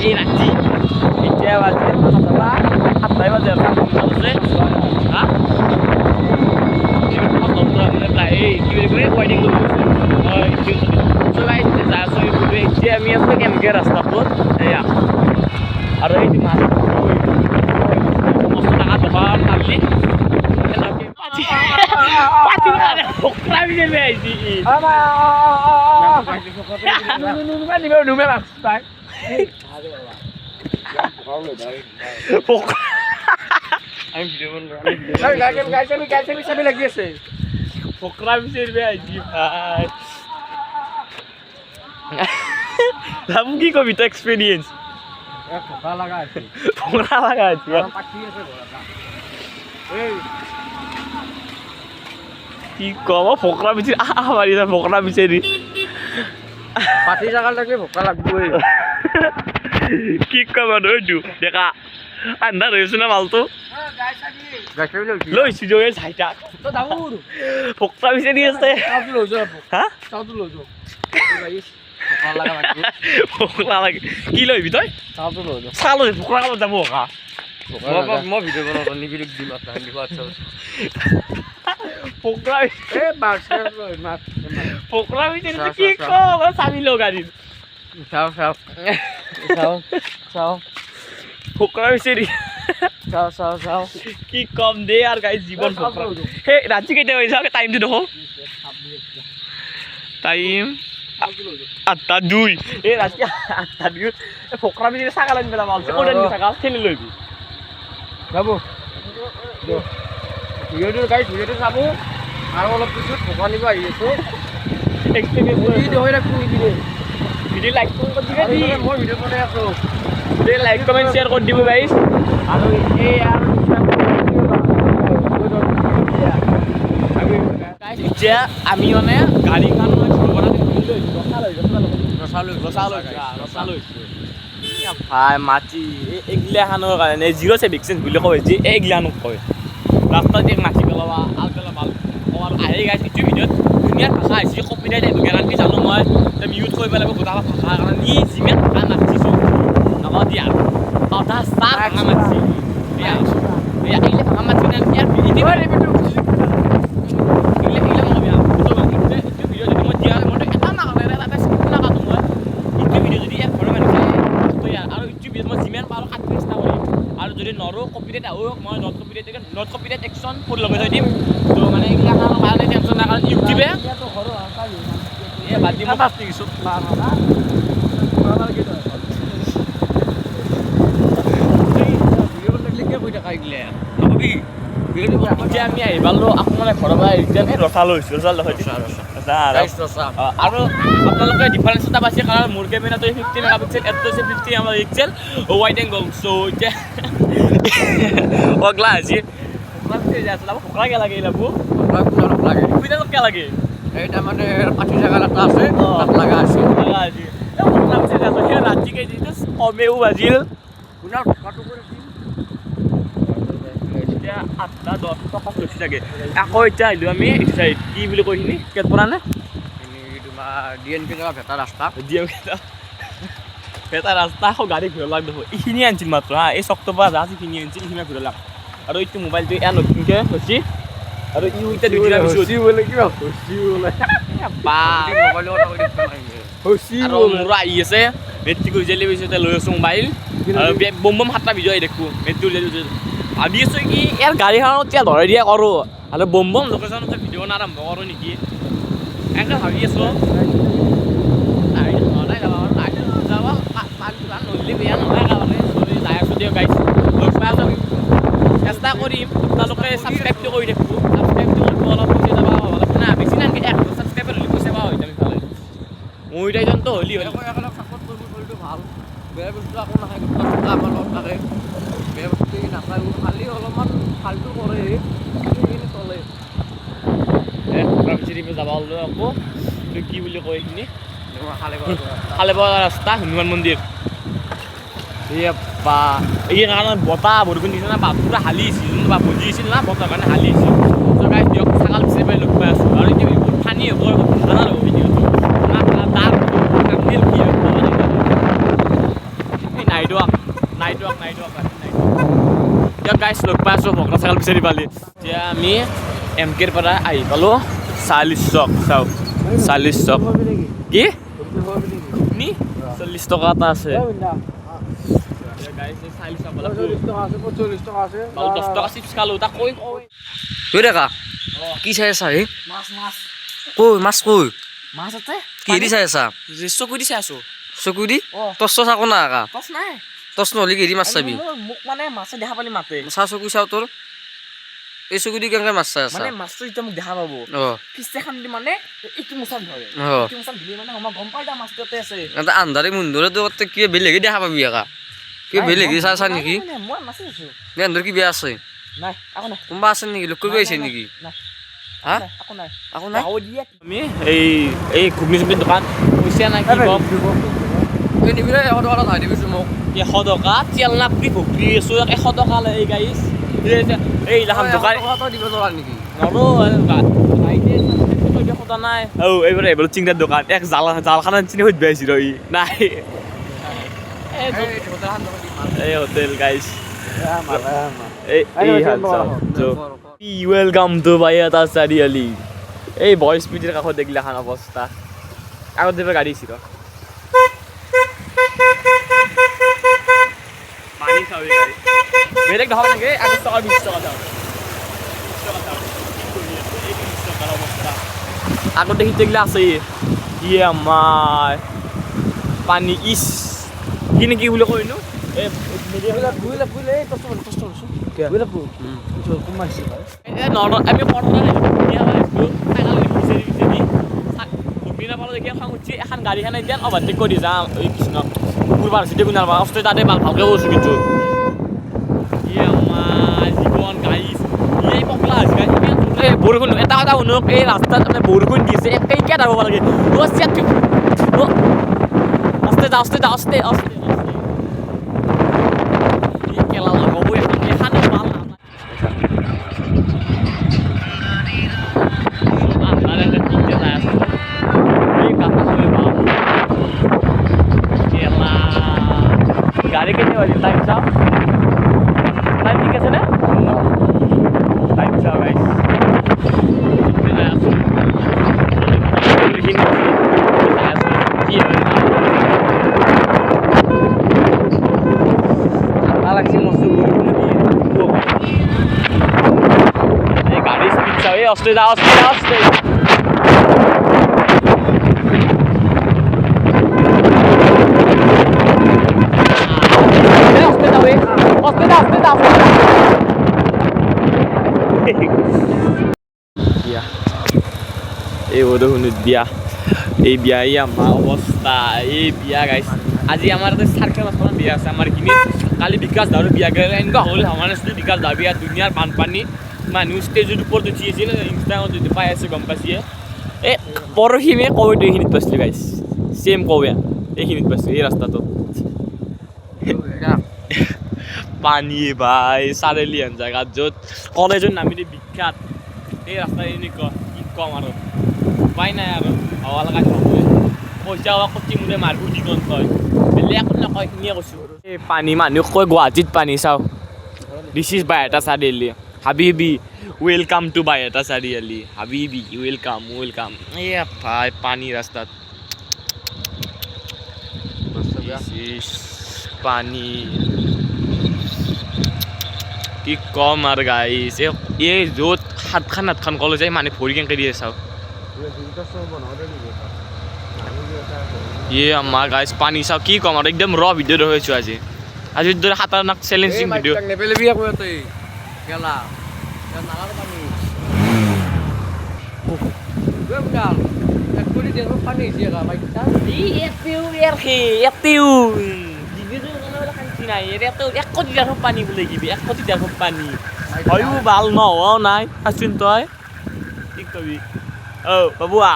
এই নাচি এতিয়া বাজে সাতটাই বাজে হা এই কি বুলি কয় ৱাইডিং কৰি এতিয়া আমি আছো কেনেকৈ ৰাস্তাটোত এয়া আৰু এই মাছ বস্তু টকা দোকান পাবলি কি কবি তো এক্সপিরিয়েন্স কি কব ফকরা বিচারি মারি ফকরা বিচারি পাতি জাগাল থাকলে ভোকা লাগবই কি কব এইটো দেখা আন্ধাৰ হৈছে না মালটো লৈছো জয়ে চাইটা ফকৰা বিচাৰি আছে হা ফকৰা লাগে কি লইবি তই চালো ফকৰা কামত যাব হা মই ভিডিঅ' বনাওঁ নিবিৰক দিম ফকৰা ফকৰা বিচাৰি কি কব চাবি ল গাড়ীত চাও ফকৰা বিচাৰি কি কম দে আর গাইস জীবন ফকরা হে রাত্রি কেটে হয়েছে টাইমটো দেখো টাইম 8:02 এ রাত্রি 8:02 ফকরা বিচাৰি ছাগাল আনি পেলাম আছে কোন আনি ছাগাল খেলি লইবি যাব ভিডিঅ'টো গাইস ভিডিঅ'টো চাব আৰু অলপ পিছত ভোকা নিব আহি আছো এক্সপেৰিয়েন্স ভিডিঅ' হৈ ৰাখো নেকি ভিডিঅ' লাইক কৰি দিবি মই ভিডিঅ' বনাই আছো ভিডিঅ' লাইক কমেন্ট শেয়াৰ কৰি দিব গাইস আৰু এই আৰু এতিয়া আমি মানে গাড়ীখন ভাই মাটি এইগিলাখানৰ কাৰণে 07 বুলি কয় যে এইগিলাখানক কয় ৰাস্তাত এক মাটি পেলাবা আল পেলাবা আৰু আহি গাইছে এইটো ভিডিঅ'ত ধুনীয়া ভাষা আহিছে কপিৰাইট আহিব গেৰাণ্টি জানো মই মিউট কৰিব লাগিব গোটা ভাষা কাৰণে ই যিমান ভাষা মাতিছোঁ নকওঁ দিয়া আধা চাৰ ভাষা মাতিছে এইগিলা ভাষা মাতিছে ইয়াৰ নৰো কপিৰাইট আহক মই নট কপিৰাইট একশ্যন কৰি লগাই থৈ দিম তো মানে এইগিলাখানৰ কাৰণে টেনশ্যন নাই কাৰণ ইউটিউবে এই বাদ দিম মই কিছু এতিয়া আমি আহি পালোঁ আকৌ মানে ঘৰৰ পৰা এতিয়া ৰচা লৈছোঁ ৰচা লৈ আৰু আপোনালোকে ডিফাৰেঞ্চ এটা পাইছে কাৰণ মোৰ কেমেৰাটো 50 মেগাপিক্সেল এটো হৈছে 50 মেগাপিক্সেল ৱাইড এংগল চ' এতিয়া অগলা আজি ফকৰা কে লাগে এইলাবোৰ সুবিধাটো কে লাগে এইটা মানে পাতি জাগাল এটা আছে তাত লাগা আছে সেই ৰাতিকে যিটো কমেও বাজিল এতিয়া 8:10 টকা লৈছে চাগে আকৌ এতিয়া আহিলোঁ আমি কি বুলি কৈখিনি কেট পৰা নে তোমাৰ ডিএনপি জেগা ভেটা ৰাস্তা ভেটা ৰাস্তা আকৌ গাড়ী ঘূৰালাক দেখোঁ এইখিনি আনিছিল মাত্ৰ হা এই চকটোৰ পৰা যা যিখিনি আনিছিল এইখিনি ঘূৰালাক আৰু এইটো মোবাইলটো এয়া নতুনকৈ হৈছে আৰু ই এতিয়া দুদিন মোৰো আহি আছে মেট্ৰিক ৰিজাল্টৰ পিছতে লৈ আছোঁ মোবাইল আৰু বম 7টা ভিডিঅ' আহি দেখোঁ মেট্ৰিক ৰিজাল্ট ভাবি আছোঁ কি ইয়াৰ গাড়ীখনত এতিয়া ধৰাই দিয়া কৰোঁ আৰু বম লোকেশ্যনত ভিডিঅ' আৰম্ভ কৰোঁ নেকি এনেকৈ ভাবি আছোঁ নদী বেয়া নহয় কাৰণে যাই আছোঁ দিয়ক গাইছ লগ পাই আছোঁ চেষ্টা কৰিম আপোনালোকে ছাবস্ক্ৰাইবটো কৰি থাকিব ছাবস্ক্ৰাইবটো কৰিব অলপ পইচা যাব অলপ না বেছি নাকি 1 ছাবস্ক্ৰাইবাৰ হ'লে পইচা পাওঁ আমি ফালে মোৰ এটাইজনতো হ'লি হয় ছাপোৰ্ট কৰিবটো ভাল বেয়া বস্তু আকৌ নাখায় আমাৰ লগত থাকে বেয়া বস্তু নাখায় খালি অলপমান ফাল্টু কৰে সেইখিনি চলে যাব হ'লেও আকৌ কি বুলি কয় এইখিনি খালেবৰ ৰাস্তা হনুমান মন্দিৰ এই কাৰণে বতাহ বৰষুণ দিছে না পুৰা হালি আছিল বা ভজি আছিল না বতাহ কাৰণে হালি আছিল তো গাইছ দিয়ক ছাগাল বিচাৰি পাই লগ পাই আছোঁ আৰু এতিয়া বহুত পানী হ'ব ঠাণ্ডা হ'ব ভিডিঅ'টো তাৰ কান্দিল কি এতিয়া গাইছ লগ পাই আছোঁ ভকত চাইকেল বিচাৰি পালি এতিয়া আমি এম কেৰ পৰা আহি পালোঁ 40 চক চাওক 40 চক কি ঘুগনি 40 টকা এটা আছে 10 টকা চিপছ খালোঁ তাক কৈ কৈ দেখা কি চাই আছা হে কৈ মাছ কৈ মাছ আছে কি দি চাই আছা চকু দি চাই আছোঁ চকু দি টচ চাকো না আকা টচ নাই টচ নহ'লে কি দি মাছ চাবি মোক মানে মাছে দেখা পালি মাতে চা চকু চাওঁ তোৰ এই চকু দি কেনেকৈ মাছ চাই আছা মানে মাছটো যেতিয়া মোক দেখা পাব অঁ কিস্তে খান দি মানে এইটো মোচান ধৰে অঁ এইটো মোচান ধৰি মানে মই গম পাই যা মাছটো তাতে আছে এটা আন্ধাৰে মুন্ধৰে তো কিবা বেলেগে দেখা পাবি আকা কিবা বেলেগে চাই আছা নেকি মই মাছে আছোঁ বেন্দৰ কিবা আছে নাই আকৌ নাই কোনোবা আছে নেকি লোক কৰিব আহিছে নেকি হা আকৌ নাই আকৌ নাই আমি এই ঘুগনি চুগনি দোকান পইচা নাই কি কম এই নিবি ৰে 100 টকা ধাৰ দিবিচোন মোক 100 টকা তেল নাপি ঘুগনি আছোঁ 100 টকা লৈ এই গাইছ এই লাখান দোকান দিব নোৱাৰা নেকি সদা নাই এইবাৰ এইবাৰ চিংৰাৰ দোকান এক জালখান চিনি সুধি পাইছিল ই নাই এই hotel guys welcome to Baihata Chariali এই বয় স্পীডৰ কাষত দেখিলে এখন অৱস্থা আগত দিবৰ গাড়ী ছিল পানী চাবি গাড়ী বেলেগ ধৰ নেকি 21 টকা 20 টকা দাম আগত দেখি দেখিলে আছে ইয়ে আমাৰ পানী ইচ কি নেকি বুলি কয় নো আমি এখন গাড়ীখন এতিয়া অভাৰটেক কৰি যাম এই কৃষ্ণ কুকুৰ চিটি কোনাৰ পৰা অস্তে তাতে ভালকৈ কৈছোঁ কিন্তু জীৱন গাড়ী এই পকলা হৈছে বৰষুণ এটা কথা শুনক এই ৰাস্তাত মানে বৰষুণ দিছে একেইকে যাব লাগে অস্তে যা অস্তে যা অস্তে অস্তে কেলা লগাব এখানে ভাল গাড়ী কেতিয়া বাজিল টাইম চাওঁ টাইম ঠিক আছে নে টাইম চাওঁ গাইছ গাড়ী স্পীড চাওঁ এই অস্তে যা অস্তে যা অস্তে এই বৰষুণত বিয়া এই বিয়া এই আমাৰ অৱস্থা এই বিয়া গাইছ আজি আমাৰ তাতে চাৰ্কে মাছখন বিয়া আছে আমাৰ এইখিনিত কালি বিকাশ দাউৰ বিয়া গ'লে এনেকুৱা হ'ল আমাৰ নাছিলোঁ বিকাশ দাউৰ বিয়া দুনিয়াৰ বানপানী মানুহ ষ্টেজৰ ওপৰত উঠি আছিল ইনষ্টাগ্ৰামত যদি পাই আছে গম পাইছে এই পৰহি আমি কৌটো এইখিনিত পাইছিলোঁ গাইছ ছেম কৌয়া এইখিনিত পাইছোঁ এই ৰাস্তাটো পানী ভাই চাৰিআলি হেন জেগাত য'ত কলেজত নামিলে বিখ্যাত এই ৰাস্তা এনেকুৱা কি ক'ম আৰু উপায় নাই আৰু হাৱা লগাই হ'বই পইচা হোৱা কচি মোৰে মাৰবোৰ দিগন কয় বেলেগ একো নকয় সেইখিনিয়ে কৈছোঁ এই পানী মানুহ কয় গুৱাহাটীত পানী চাওঁ দিছ ইজ বাইহাটা চাৰিআলি হাবিবি ৱেলকাম টু বাইহাটা চাৰিআলি হাবিবি ৱেলকাম ৱেলকাম এই ভাই পানী ৰাস্তাত পানী কি কম আৰু গাইছ এই য'ত সাতখন কলেজ যায় মানে ভৰি কেনেকৈ দিয়ে চাওঁ ইয়ে আমাৰ গাইছ পানী চাওঁ কি কম আৰু একদম ৰ ভিডিঅ' ৰৈছোঁ আজি আজিৰ দৰে সাঁতাৰনাক চেলেঞ্জিং ভিডিঅ' পানী বোলে কিবি 1 কোটি দেখোন পানী হয়ো ভাল নহোৱাও নাই আছোন তই কি কবি বাবুৱা